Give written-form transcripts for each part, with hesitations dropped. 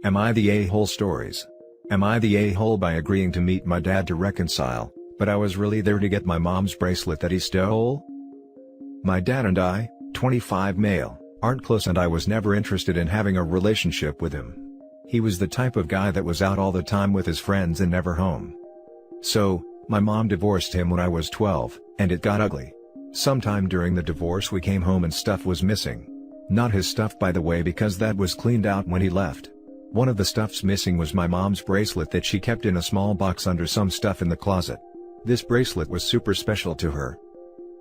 Am I the a-hole stories? Am I the a-hole by agreeing to meet my dad to reconcile, but I was really there to get my mom's bracelet that he stole? My dad and I, 25 male, aren't close and I was never interested in having a relationship with him. He was the type of guy that was out all the time with his friends and never home. So, my mom divorced him when I was 12, and it got ugly. Sometime during the divorce we came home and stuff was missing. Not his stuff by the way, because that was cleaned out when he left. One of the stuffs missing was my mom's bracelet that she kept in a small box under some stuff in the closet. This bracelet was super special to her.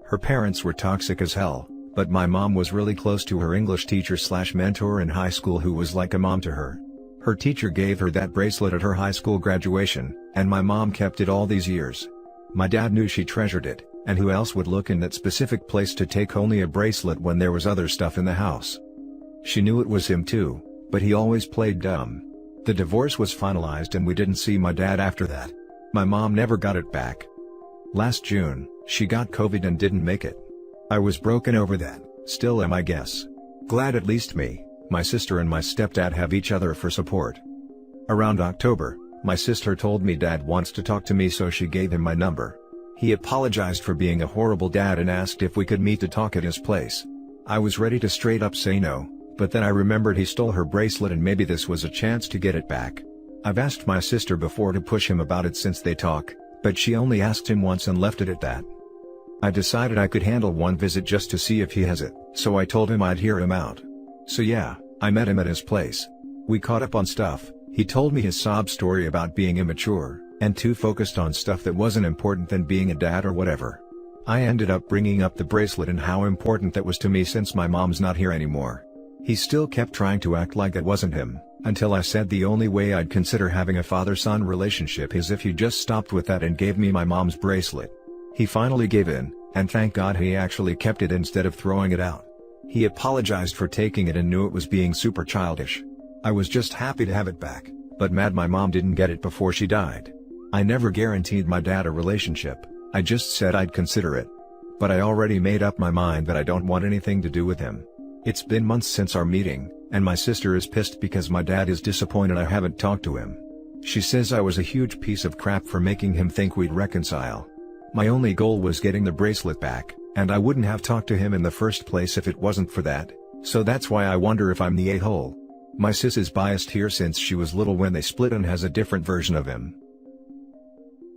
Her parents were toxic as hell, but my mom was really close to her English teacher/mentor in high school who was like a mom to her. Her teacher gave her that bracelet at her high school graduation, and my mom kept it all these years. My dad knew she treasured it, and who else would look in that specific place to take only a bracelet when there was other stuff in the house? She knew it was him too, but he always played dumb. The divorce was finalized and we didn't see my dad after that. My mom never got it back. Last June, she got COVID and didn't make it. I was broken over that, still am I guess. Glad at least me, my sister and my stepdad have each other for support. Around October, my sister told me dad wants to talk to me, so she gave him my number. He apologized for being a horrible dad and asked if we could meet to talk at his place. I was ready to straight up say no, but then I remembered he stole her bracelet and maybe this was a chance to get it back. I've asked my sister before to push him about it since they talk, but she only asked him once and left it at that. I decided I could handle one visit just to see if he has it, so I told him I'd hear him out. So yeah, I met him at his place. We caught up on stuff. He told me his sob story about being immature, and too focused on stuff that wasn't important than being a dad or whatever. I ended up bringing up the bracelet and how important that was to me since my mom's not here anymore. He still kept trying to act like it wasn't him, until I said the only way I'd consider having a father-son relationship is if he just stopped with that and gave me my mom's bracelet. He finally gave in, and thank God he actually kept it instead of throwing it out. He apologized for taking it and knew it was being super childish. I was just happy to have it back, but mad my mom didn't get it before she died. I never guaranteed my dad a relationship, I just said I'd consider it. But I already made up my mind that I don't want anything to do with him. It's been months since our meeting, and my sister is pissed because my dad is disappointed I haven't talked to him. She says I was a huge piece of crap for making him think we'd reconcile. My only goal was getting the bracelet back, and I wouldn't have talked to him in the first place if it wasn't for that, so that's why I wonder if I'm the a-hole. My sis is biased here since she was little when they split and has a different version of him.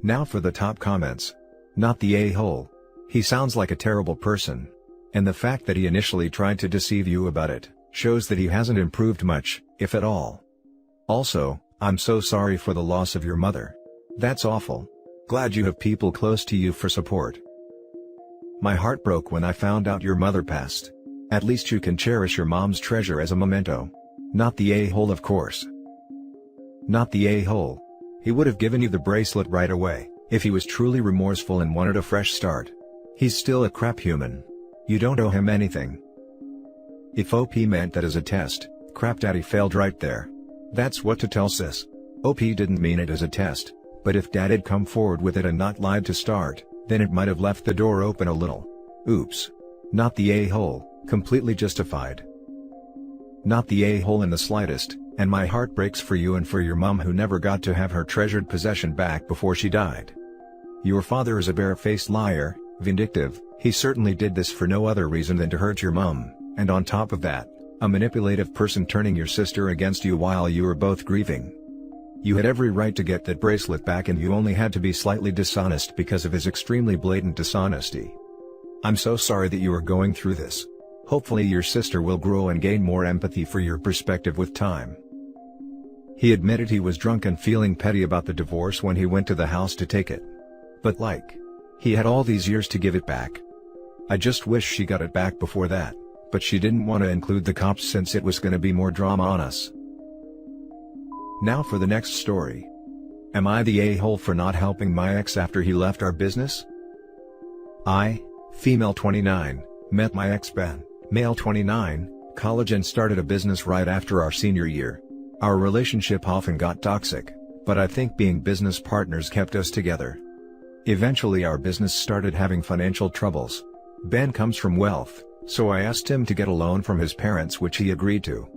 Now for the top comments. Not the a-hole. He sounds like a terrible person. And the fact that he initially tried to deceive you about it, shows that he hasn't improved much, if at all. Also, I'm so sorry for the loss of your mother. That's awful. Glad you have people close to you for support. My heart broke when I found out your mother passed. At least you can cherish your mom's treasure as a memento. Not the a-hole of course. Not the a-hole. He would have given you the bracelet right away, if he was truly remorseful and wanted a fresh start. He's still a crap human. You don't owe him anything. If OP meant that as a test, crap daddy failed right there. That's what to tell sis. OP didn't mean it as a test, but if dad had come forward with it and not lied to start, then it might have left the door open a little. Oops. Not the a-hole, completely justified. Not the a-hole in the slightest, and my heart breaks for you and for your mom who never got to have her treasured possession back before she died. Your father is a bare-faced liar, vindictive. He certainly did this for no other reason than to hurt your mom, and on top of that, a manipulative person turning your sister against you while you were both grieving. You had every right to get that bracelet back and you only had to be slightly dishonest because of his extremely blatant dishonesty. I'm so sorry that you are going through this. Hopefully your sister will grow and gain more empathy for your perspective with time. He admitted he was drunk and feeling petty about the divorce when he went to the house to take it. But he had all these years to give it back. I just wish she got it back before that, but she didn't want to include the cops since it was gonna be more drama on us. Now for the next story. Am I the a-hole for not helping my ex after he left our business? I, female 29, met my ex-Ben, male 29, college and started a business right after our senior year. Our relationship often got toxic, but I think being business partners kept us together. Eventually our business started having financial troubles. Ben comes from wealth, so I asked him to get a loan from his parents which he agreed to.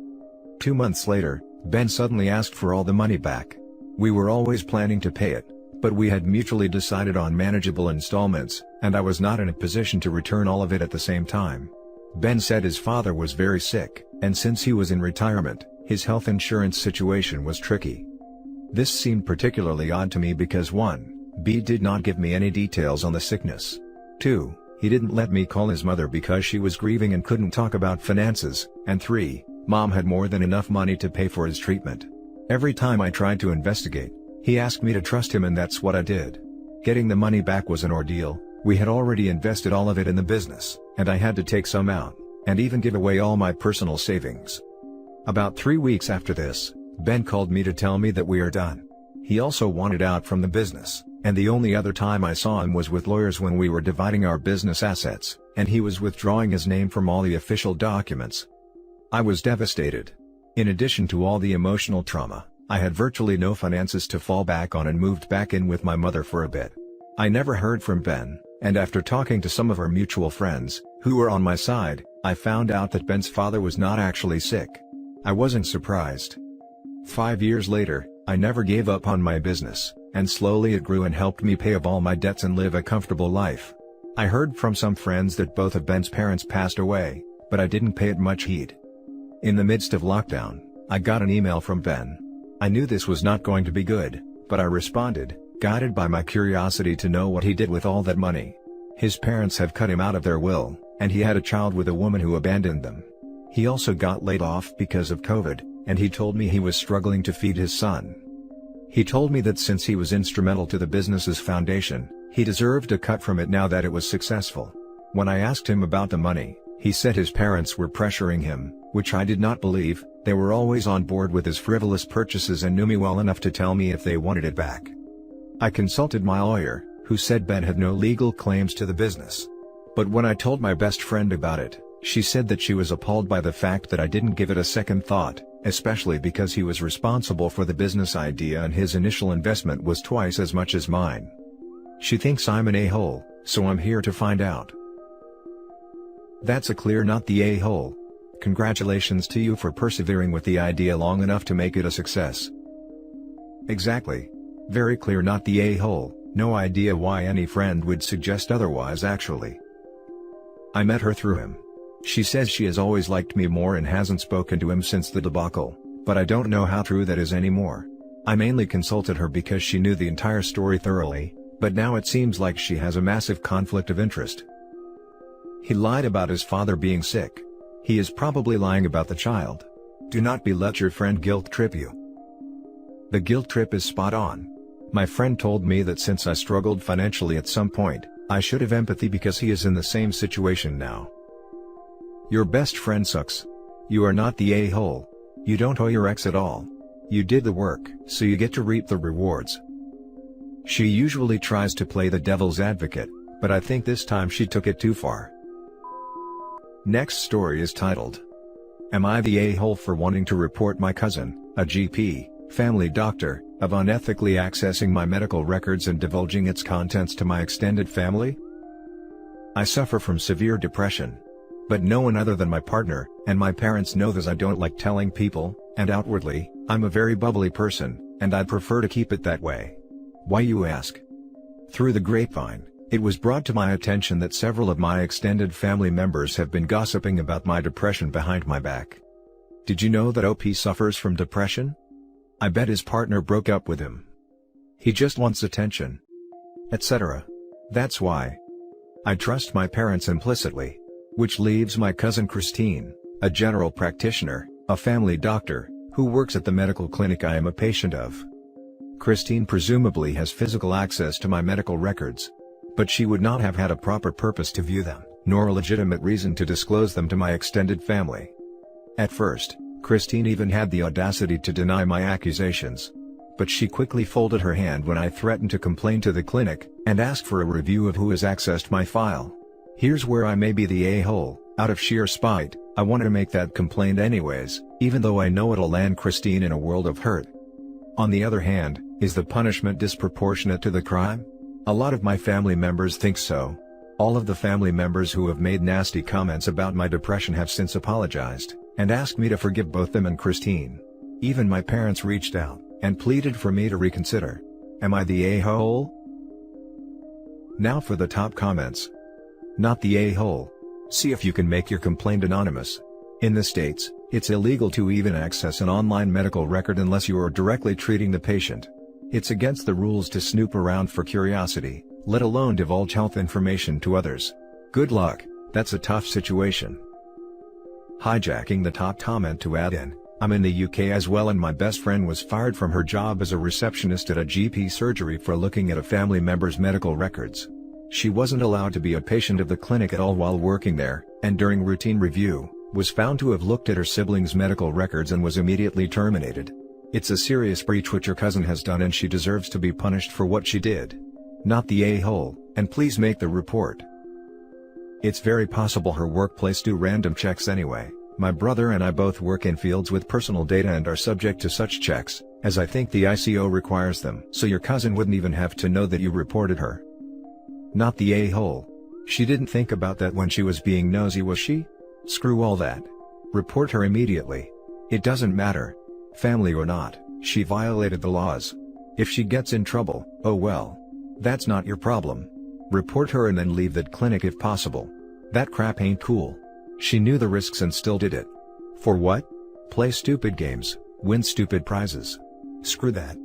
2 months later, Ben suddenly asked for all the money back. We were always planning to pay it, but we had mutually decided on manageable installments, and I was not in a position to return all of it at the same time. Ben said his father was very sick, and since he was in retirement, his health insurance situation was tricky. This seemed particularly odd to me because 1. B did not give me any details on the sickness. 2. He didn't let me call his mother because she was grieving and couldn't talk about finances, and 3. Mom had more than enough money to pay for his treatment. Every time I tried to investigate, he asked me to trust him, and that's what I did. Getting the money back was an ordeal. We had already invested all of it in the business, and I had to take some out, and even give away all my personal savings. About 3 weeks after this, Ben called me to tell me that we are done. He also wanted out from the business, and the only other time I saw him was with lawyers when we were dividing our business assets, and he was withdrawing his name from all the official documents. I was devastated. In addition to all the emotional trauma, I had virtually no finances to fall back on and moved back in with my mother for a bit. I never heard from Ben, and after talking to some of our mutual friends, who were on my side, I found out that Ben's father was not actually sick. I wasn't surprised. 5 years later, I never gave up on my business, and slowly it grew and helped me pay off all my debts and live a comfortable life. I heard from some friends that both of Ben's parents passed away, but I didn't pay it much heed. In the midst of lockdown, I got an email from Ben. I knew this was not going to be good, but I responded, guided by my curiosity to know what he did with all that money. His parents have cut him out of their will, and he had a child with a woman who abandoned them. He also got laid off because of COVID, and he told me he was struggling to feed his son. He told me that since he was instrumental to the business's foundation, he deserved a cut from it now that it was successful. When I asked him about the money, he said his parents were pressuring him, which I did not believe. They were always on board with his frivolous purchases and knew me well enough to tell me if they wanted it back. I consulted my lawyer, who said Ben had no legal claims to the business. But when I told my best friend about it, she said that she was appalled by the fact that I didn't give it a second thought, especially because he was responsible for the business idea and his initial investment was twice as much as mine. She thinks I'm an a-hole, so I'm here to find out. That's a clear not the a-hole. Congratulations to you for persevering with the idea long enough to make it a success. Exactly. Very clear not the a-hole, no idea why any friend would suggest otherwise actually. I met her through him. She says she has always liked me more and hasn't spoken to him since the debacle, but I don't know how true that is anymore. I mainly consulted her because she knew the entire story thoroughly, but now it seems like she has a massive conflict of interest. He lied about his father being sick. He is probably lying about the child. Do not let your friend guilt trip you. The guilt trip is spot on. My friend told me that since I struggled financially at some point, I should have empathy because he is in the same situation now. Your best friend sucks. You are not the a-hole. You don't owe your ex at all. You did the work, so you get to reap the rewards. She usually tries to play the devil's advocate, but I think this time she took it too far. Next story is titled, Am I the a-hole for wanting to report my cousin, a GP, family doctor, of unethically accessing my medical records and divulging its contents to my extended family? I suffer from severe depression. But no one other than my partner, and my parents know this. I don't like telling people, and outwardly, I'm a very bubbly person, and I'd prefer to keep it that way. Why, you ask? Through the grapevine, it was brought to my attention that several of my extended family members have been gossiping about my depression behind my back. Did you know that OP suffers from depression? I bet his partner broke up with him. He just wants attention, etc. That's why I trust my parents implicitly. Which leaves my cousin Christine, a general practitioner, a family doctor, who works at the medical clinic I am a patient of. Christine presumably has physical access to my medical records. But she would not have had a proper purpose to view them, nor a legitimate reason to disclose them to my extended family. At first, Christine even had the audacity to deny my accusations. But she quickly folded her hand when I threatened to complain to the clinic, and asked for a review of who has accessed my file. Here's where I may be the a-hole. Out of sheer spite, I wanted to make that complaint anyways, even though I know it'll land Christine in a world of hurt. On the other hand, is the punishment disproportionate to the crime? A lot of my family members think so. All of the family members who have made nasty comments about my depression have since apologized, and asked me to forgive both them and Christine. Even my parents reached out, and pleaded for me to reconsider. Am I the a-hole? Now for the top comments. Not the a-hole. See if you can make your complaint anonymous. In the States, it's illegal to even access an online medical record unless you are directly treating the patient. It's against the rules to snoop around for curiosity, let alone divulge health information to others. Good luck, that's a tough situation. Hijacking the top comment to add in, I'm in the UK as well and my best friend was fired from her job as a receptionist at a GP surgery for looking at a family member's medical records. She wasn't allowed to be a patient of the clinic at all while working there, and during routine review, was found to have looked at her siblings' medical records and was immediately terminated. It's a serious breach which your cousin has done and she deserves to be punished for what she did. Not the a-hole, and please make the report. It's very possible her workplace do random checks anyway. My brother and I both work in fields with personal data and are subject to such checks, as I think the ICO requires them. So your cousin wouldn't even have to know that you reported her. Not the a-hole. She didn't think about that when she was being nosy, was she? Screw all that. Report her immediately. It doesn't matter. Family or not, she violated the laws. If she gets in trouble, oh well. That's not your problem. Report her and then leave that clinic if possible. That crap ain't cool. She knew the risks and still did it. For what? Play stupid games, win stupid prizes. Screw that.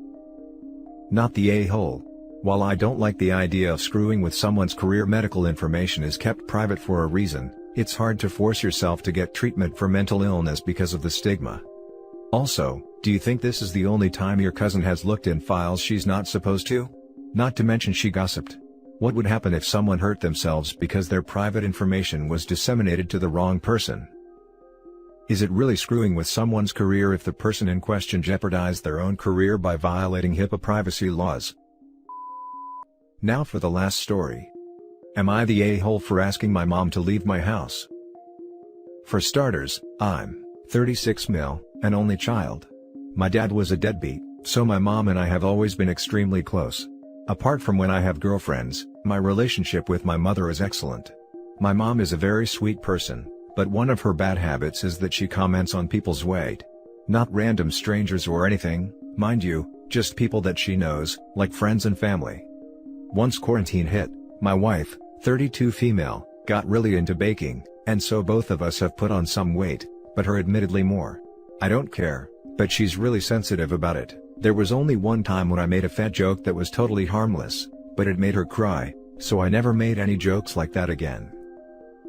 Not the a-hole. While I don't like the idea of screwing with someone's career, medical information is kept private for a reason. It's hard to force yourself to get treatment for mental illness because of the stigma. Also, do you think this is the only time your cousin has looked in files she's not supposed to? Not to mention she gossiped. What would happen if someone hurt themselves because their private information was disseminated to the wrong person? Is it really screwing with someone's career if the person in question jeopardized their own career by violating HIPAA privacy laws? Now for the last story. Am I the a-hole for asking my mom to leave my house? For starters, I'm 36 male, an only child. My dad was a deadbeat, so my mom and I have always been extremely close. Apart from when I have girlfriends, my relationship with my mother is excellent. My mom is a very sweet person, but one of her bad habits is that she comments on people's weight. Not random strangers or anything, mind you, just people that she knows, like friends and family. Once quarantine hit, my wife, 32 female, got really into baking, and so both of us have put on some weight, but her admittedly more. I don't care, but she's really sensitive about it. There was only one time when I made a fat joke that was totally harmless, but it made her cry, so I never made any jokes like that again.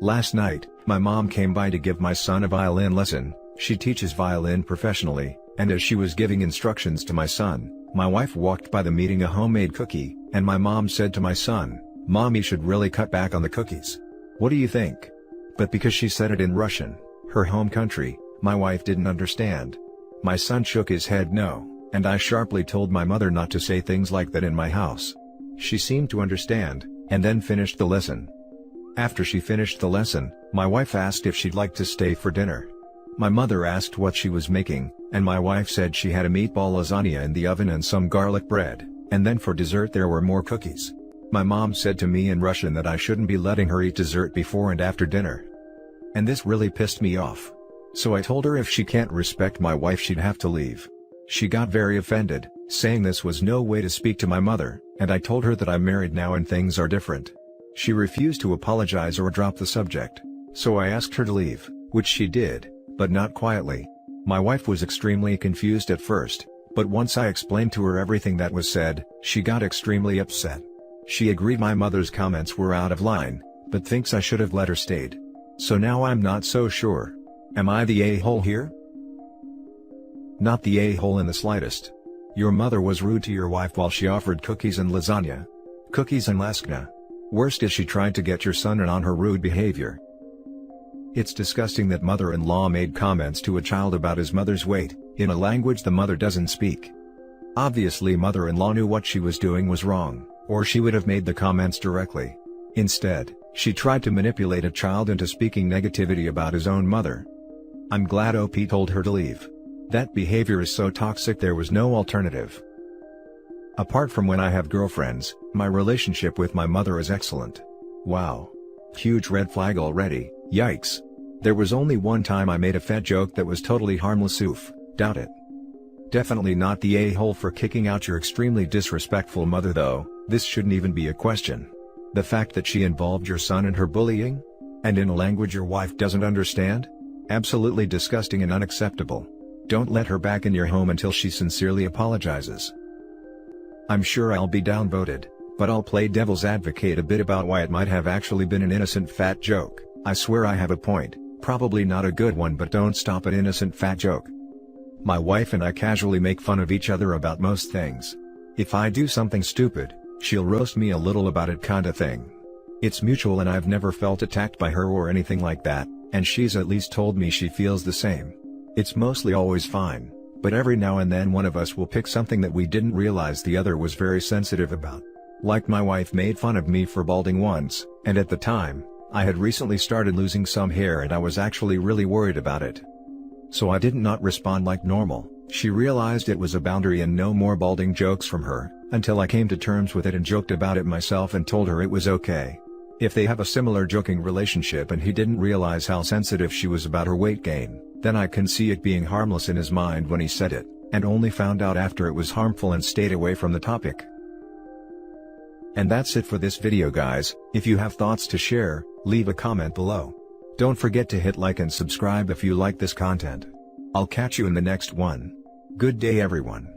Last night, my mom came by to give my son a violin lesson. She teaches violin professionally, and as she was giving instructions to my son, my wife walked by them eating a homemade cookie, and my mom said to my son, "Mom, you should really cut back on the cookies. What do you think?" But because she said it in Russian, her home country, my wife didn't understand. My son shook his head no, and I sharply told my mother not to say things like that in my house. She seemed to understand, and then finished the lesson. After she finished the lesson, my wife asked if she'd like to stay for dinner. My mother asked what she was making, and my wife said she had a meatball lasagna in the oven and some garlic bread, and then for dessert there were more cookies. My mom said to me in Russian that I shouldn't be letting her eat dessert before and after dinner. And this really pissed me off. So I told her if she can't respect my wife she'd have to leave. She got very offended, saying this was no way to speak to my mother, and I told her that I'm married now and things are different. She refused to apologize or drop the subject, so I asked her to leave, which she did, but not quietly. My wife was extremely confused at first, but once I explained to her everything that was said, she got extremely upset. She agreed my mother's comments were out of line, but thinks I should have let her stayed. So now I'm not so sure. Am I the a-hole here? Not the a-hole in the slightest. Your mother was rude to your wife while she offered cookies and lasagna. Cookies and lasagna. Worst is she tried to get your son in on her rude behavior. It's disgusting that mother-in-law made comments to a child about his mother's weight, in a language the mother doesn't speak. Obviously mother-in-law knew what she was doing was wrong, or she would have made the comments directly. Instead, she tried to manipulate a child into speaking negativity about his own mother. I'm glad OP told her to leave. That behavior is so toxic there was no alternative. Apart from when I have girlfriends, my relationship with my mother is excellent. Wow. Huge red flag already, yikes. There was only one time I made a fat joke that was totally harmless. Oof, doubt it. Definitely not the a-hole for kicking out your extremely disrespectful mother though. This shouldn't even be a question. The fact that she involved your son in her bullying? And in a language your wife doesn't understand? Absolutely disgusting and unacceptable. Don't let her back in your home until she sincerely apologizes. I'm sure I'll be downvoted, but I'll play devil's advocate a bit about why it might have actually been an innocent fat joke. I swear I have a point, probably not a good one, but don't stop at innocent fat joke. My wife and I casually make fun of each other about most things. If I do something stupid, she'll roast me a little about it kinda thing. It's mutual and I've never felt attacked by her or anything like that, and she's at least told me she feels the same. It's mostly always fine, but every now and then one of us will pick something that we didn't realize the other was very sensitive about. Like my wife made fun of me for balding once, and at the time, I had recently started losing some hair and I was actually really worried about it. So I did not respond like normal. She realized it was a boundary and no more balding jokes from her, until I came to terms with it and joked about it myself and told her it was okay. If they have a similar joking relationship and he didn't realize how sensitive she was about her weight gain, then I can see it being harmless in his mind when he said it, and only found out after it was harmful and stayed away from the topic. And that's it for this video guys. If you have thoughts to share, leave a comment below. Don't forget to hit like and subscribe if you like this content. I'll catch you in the next one. Good day everyone.